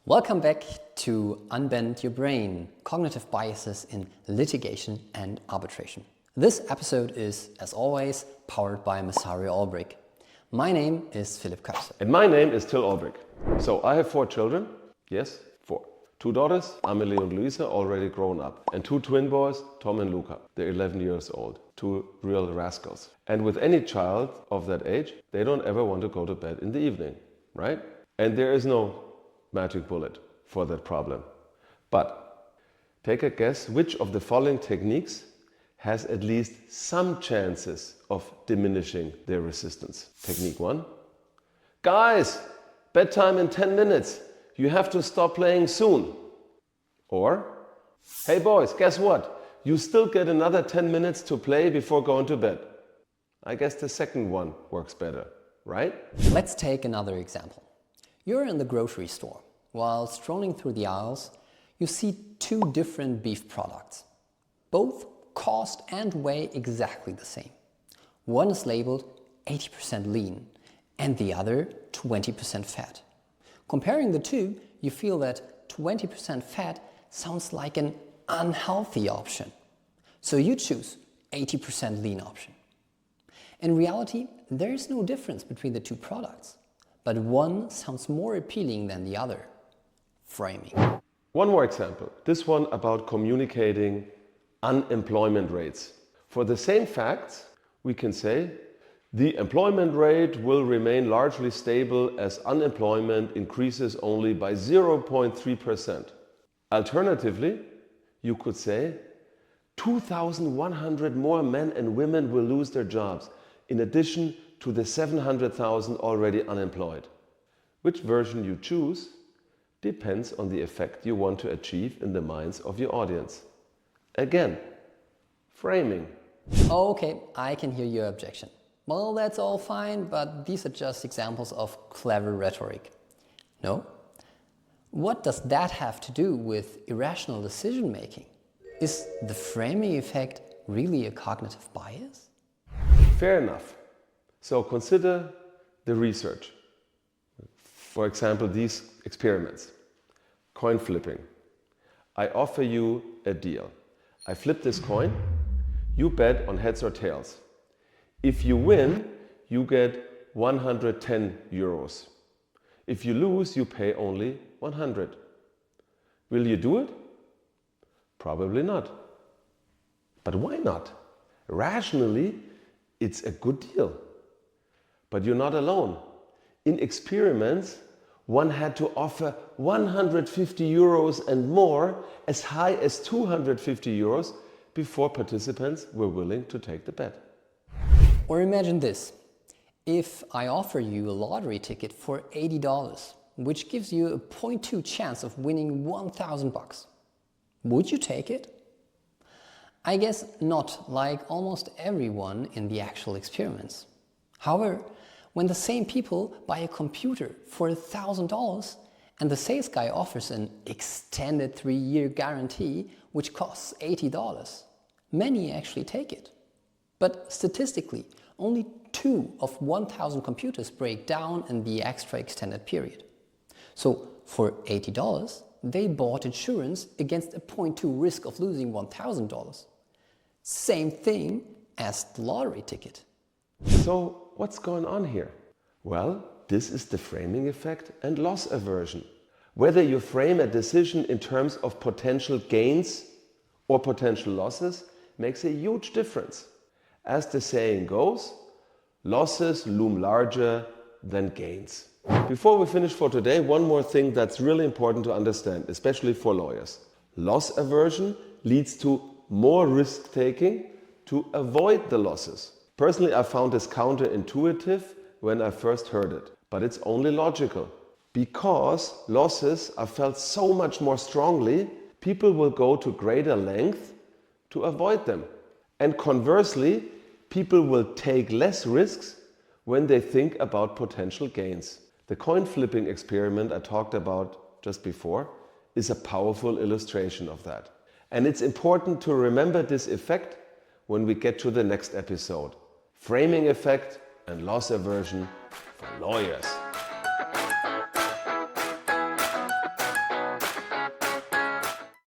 Welcome back to Unbend Your Brain, Cognitive Biases in Litigation and Arbitration. This episode is, as always, powered by Masario Olbrich. My name is Philipp Köpse. And my name is Till Olbrich. So I have 4 children. Yes, 4. 2 daughters, Amelie and Luisa, already grown up. And 2 twin boys, Tom and Luca. They're 11 years old. 2 real rascals. And with any child of that age, they don't ever want to go to bed in the evening, right? And there is no magic bullet for that problem. But take a guess which of the following techniques has at least some chances of diminishing their resistance. Technique 1. Guys, bedtime in 10 minutes. You have to stop playing soon. Or, hey boys, guess what? You still get another 10 minutes to play before going to bed. I guess the second one works better, right? Let's take another example. You're in the grocery store. While strolling through the aisles, you see 2 different beef products. Both cost and weigh exactly the same. One is labeled 80% lean and the other 20% fat. Comparing the 2, you feel that 20% fat sounds like an unhealthy option. So you choose 80% lean option. In reality, there is no difference between the 2 products. But one sounds more appealing than the other. Framing. One more example. This one about communicating unemployment rates. For the same facts, we can say the employment rate will remain largely stable as unemployment increases only by 0.3%. Alternatively, you could say 2,100 more men and women will lose their jobs, in addition to the 700,000 already unemployed. Which version you choose depends on the effect you want to achieve in the minds of your audience. Again, framing. Okay, I can hear your objection. Well, that's all fine, but these are just examples of clever rhetoric. No? What does that have to do with irrational decision making? Is the framing effect really a cognitive bias? Fair enough. So consider the research. For example, these experiments. Coin flipping. I offer you a deal. I flip this coin. You bet on heads or tails. If you win, you get 110 euros. If you lose, you pay only 100. Will you do it? Probably not. But why not? Rationally, it's a good deal. But you're not alone. In experiments, one had to offer 150 euros and more, as high as 250 euros, before participants were willing to take the bet. Or imagine this. If I offer you a lottery ticket for $80, which gives you a 0.2 chance of winning 1,000 bucks, would you take it? I guess not, like almost everyone in the actual experiments. However, when the same people buy a computer for $1,000 and the sales guy offers an extended 3-year guarantee which costs $80, many actually take it. But statistically, only 2 of 1,000 computers break down in the extra extended period. So for $80, they bought insurance against a 0.2 risk of losing $1,000. Same thing as the lottery ticket. So what's going on here? Well, this is the framing effect and loss aversion. Whether you frame a decision in terms of potential gains or potential losses makes a huge difference. As the saying goes, losses loom larger than gains. Before we finish for today, one more thing that's really important to understand, especially for lawyers. Loss aversion leads to more risk-taking to avoid the losses. Personally, I found this counterintuitive when I first heard it, but it's only logical. Because losses are felt so much more strongly, people will go to greater length to avoid them. And conversely, people will take less risks when they think about potential gains. The coin flipping experiment I talked about just before is a powerful illustration of that. And it's important to remember this effect when we get to the next episode. Framing effect and loss aversion for lawyers.